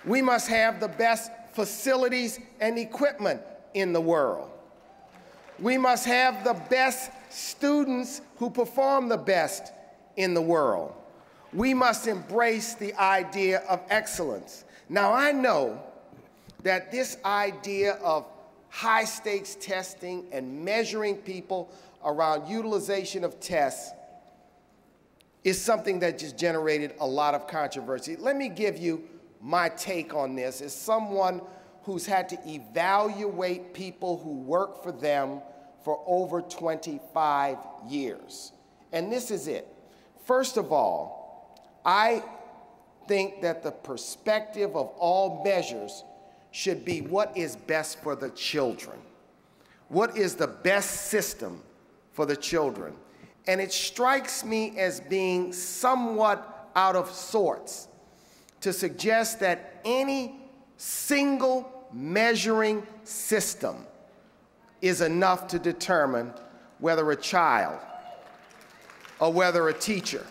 We must have the best facilities and equipment in the world. We must have the best students who perform the best in the world. We must embrace the idea of excellence. Now, I know that this idea of high-stakes testing and measuring people around utilization of tests is something that just generated a lot of controversy. Let me give you my take on this as someone who's had to evaluate people who work for them for over 25 years. And this is it. First of all, I think that the perspective of all measures should be what is best for the children. What is the best system for the children? And it strikes me as being somewhat out of sorts to suggest that any single measuring system is enough to determine whether a child or whether a teacher.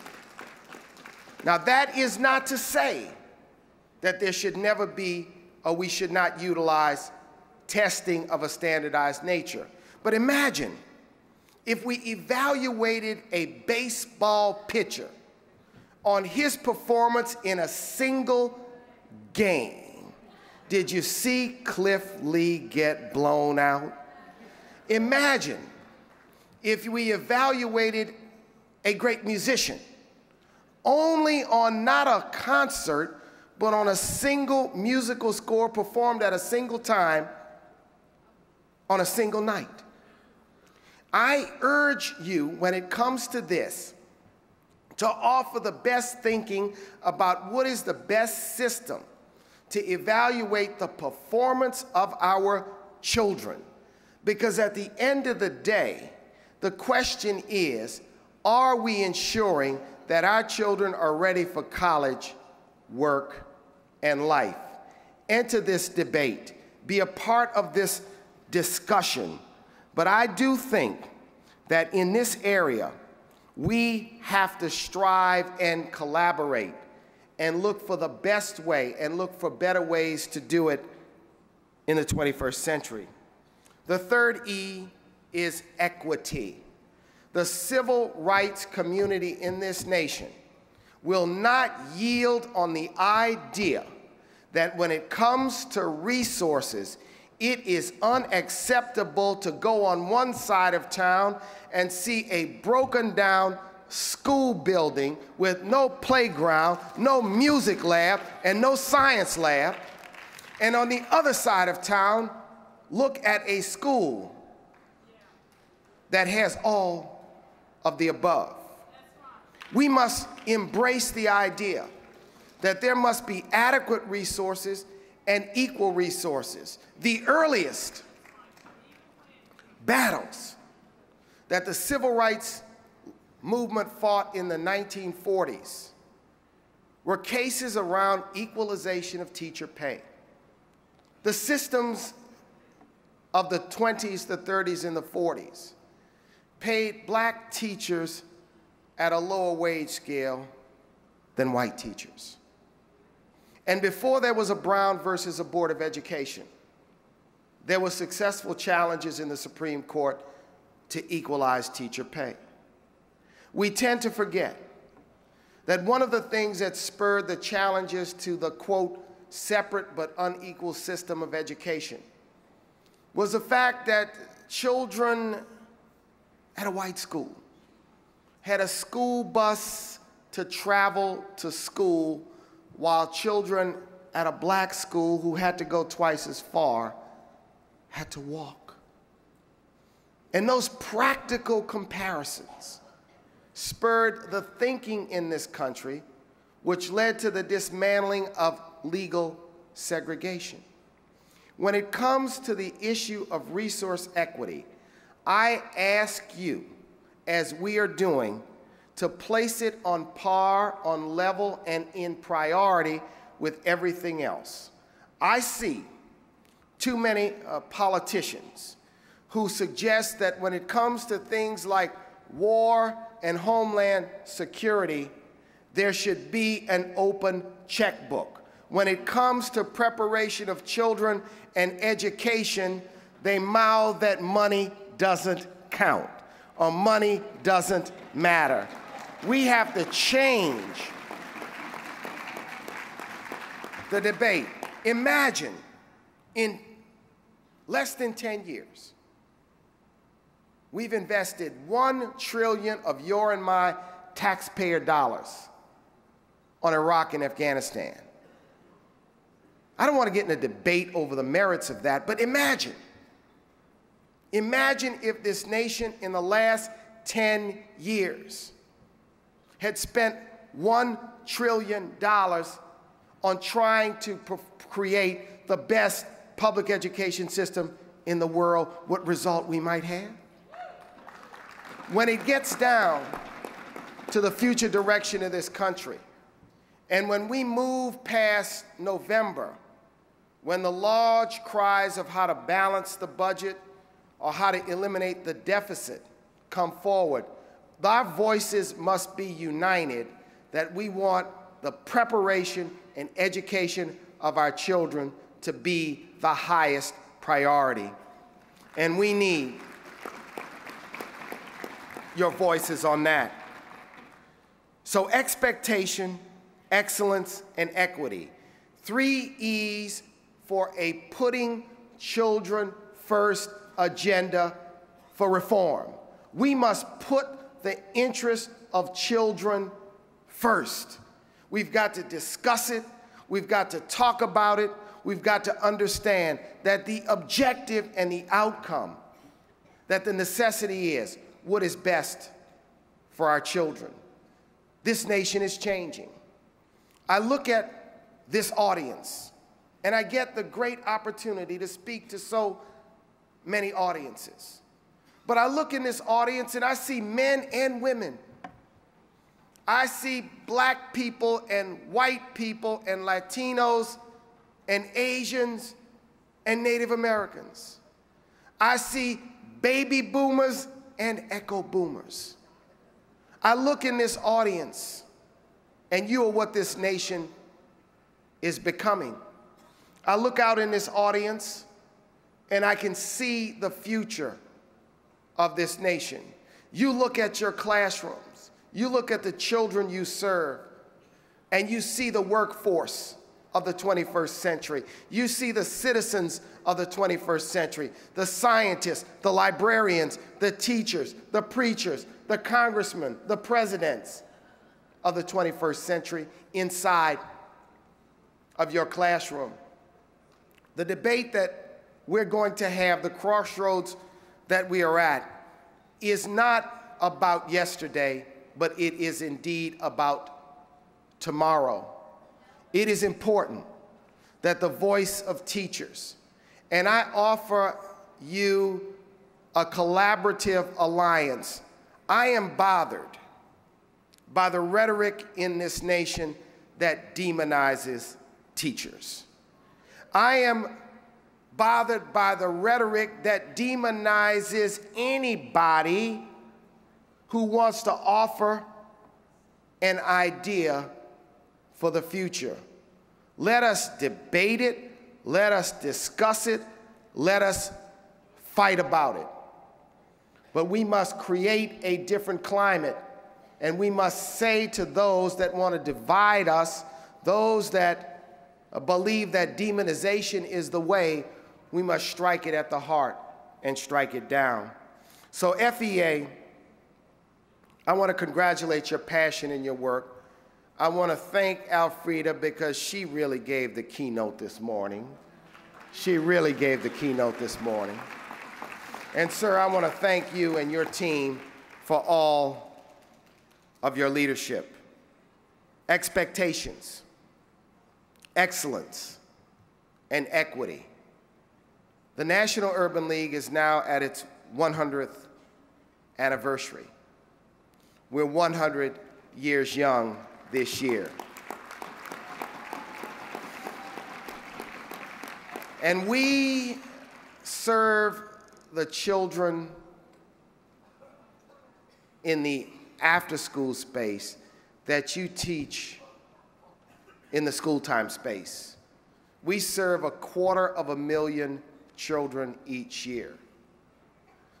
Now, that is not to say that there should never be or we should not utilize testing of a standardized nature. But imagine if we evaluated a baseball pitcher on his performance in a single game. Did you see Cliff Lee get blown out? Imagine if we evaluated a great musician only on not a concert, but on a single musical score performed at a single time on a single night. I urge you, when it comes to this, to offer the best thinking about what is the best system to evaluate the performance of our children. Because at the end of the day, the question is, are we ensuring that our children are ready for college, work, and life? Enter this debate. Be a part of this discussion. But I do think that in this area, we have to strive and collaborate and look for the best way and look for better ways to do it in the 21st century. The third E is equity. The civil rights community in this nation will not yield on the idea that when it comes to resources, it is unacceptable to go on one side of town and see a broken down school building with no playground, no music lab, and no science lab, and on the other side of town, look at a school that has all of the above. We must embrace the idea that there must be adequate resources and equal resources. The earliest battles that the civil rights movement fought in the 1940s were cases around equalization of teacher pay. The systems of the 20s, the 30s, and the 40s paid black teachers at a lower wage scale than white teachers. And before there was a Brown versus a Board of Education, there were successful challenges in the Supreme Court to equalize teacher pay. We tend to forget that one of the things that spurred the challenges to the, quote, separate but unequal system of education was the fact that children at a white school had a school bus to travel to school, while children at a black school who had to go twice as far had to walk. And those practical comparisons spurred the thinking in this country, which led to the dismantling of legal segregation. When it comes to the issue of resource equity, I ask you, as we are doing, to place it on par, on level, and in priority with everything else. I see too many politicians who suggest that when it comes to things like war and homeland security, there should be an open checkbook. when it comes to preparation of children and education, they mouth that money doesn't count or money doesn't matter. We have to change the debate. Imagine in less than 10 years, we've invested $1 trillion of your and my taxpayer dollars on Iraq and Afghanistan. I don't want to get in a debate over the merits of that, but imagine if this nation in the last 10 years had spent $1 trillion on trying to create the best public education system in the world, what result we might have? When it gets down to the future direction of this country, and when we move past November, when the large cries of how to balance the budget or how to eliminate the deficit come forward, our voices must be united that we want the preparation and education of our children to be the highest priority. And we need your voices on that. So expectation, excellence, and equity. 3 E's for a putting children first agenda for reform. We must put the interest of children first. We've got to discuss it. We've got to talk about it. We've got to understand that the objective and the outcome, that the necessity is what is best for our children. This nation is changing. I look at this audience, and I get the great opportunity to speak to so many audiences. But I look in this audience, and I see men and women. I see black people and white people and Latinos and Asians and Native Americans. I see baby boomers and echo boomers. I look in this audience, and you are what this nation is becoming. I look out in this audience, and I can see the future of this nation. You look at your classrooms, you look at the children you serve, and you see the workforce of the 21st century. You see the citizens of the 21st century, the scientists, the librarians, the teachers, the preachers, the congressmen, the presidents of the 21st century inside of your classroom. The debate that we're going to have, the crossroads that we are at, is not about yesterday, but it is indeed about tomorrow. It is important that the voice of teachers, and I offer you a collaborative alliance. I am bothered by the rhetoric in this nation that demonizes teachers. I am bothered by the rhetoric that demonizes anybody who wants to offer an idea for the future. Let us debate it, let us discuss it, let us fight about it. But we must create a different climate, and we must say to those that want to divide us, those that believe that demonization is the way, we must strike it at the heart and strike it down. So FEA, I want to congratulate your passion in your work. I want to thank Alfreda because she really gave the keynote this morning. She really gave the keynote this morning. And sir, I want to thank you and your team for all of your leadership. Expectations, excellence, and equity. The National Urban League is now at its 100th anniversary. We're 100 years young this year. And we serve the children in the after-school space that you teach in the school time space. We serve 250,000 children each year.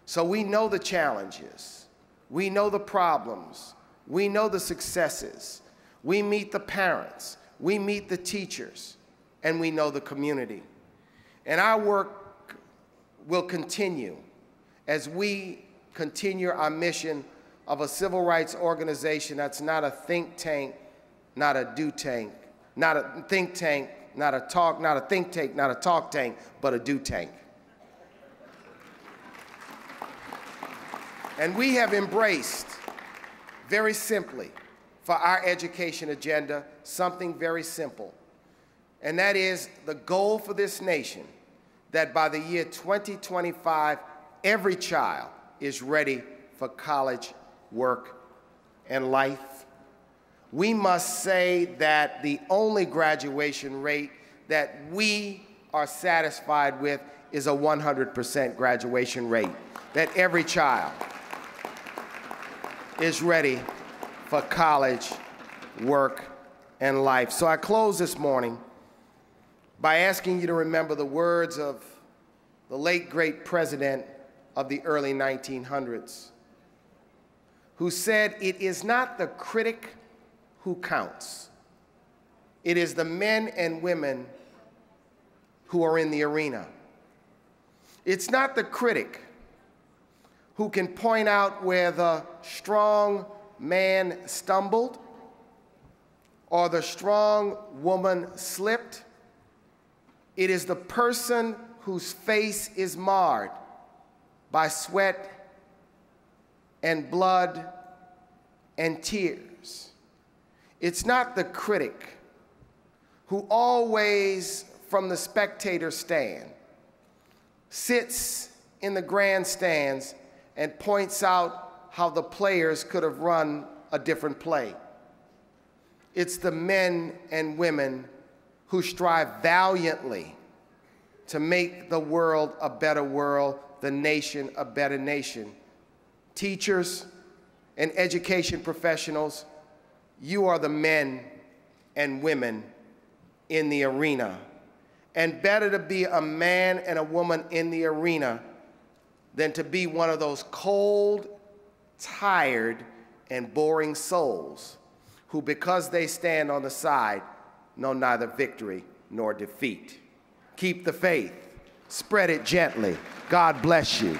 So we know the challenges, we know the problems, we know the successes. We meet the parents, we meet the teachers, and we know the community. And our work will continue as we continue our mission of a civil rights organization that's not a think tank, not a do tank, not a think tank, not a think tank, not a talk tank, but a do tank. And we have embraced, very simply, for our education agenda, something very simple. And that is the goal for this nation, that by the year 2025, every child is ready for college, work, and life. We must say that the only graduation rate that we are satisfied with is a 100% graduation rate, that every child is ready for college, work, and life. So I close this morning by asking you to remember the words of the late great president of the early 1900s, who said, "It is not the critic who counts. It is the men and women who are in the arena." It's not the critic who can point out where the strong man stumbled or the strong woman slipped. It is the person whose face is marred by sweat and blood and tears. It's not the critic who always, from the spectator stand, sits in the grandstands and points out how the players could have run a different play. It's the men and women who strive valiantly to make the world a better world, the nation a better nation. Teachers and education professionals, you are the men and women in the arena. And better to be a man and a woman in the arena than to be one of those cold, tired, and boring souls who, because they stand on the side, know neither victory nor defeat. Keep the faith. Spread it gently. God bless you.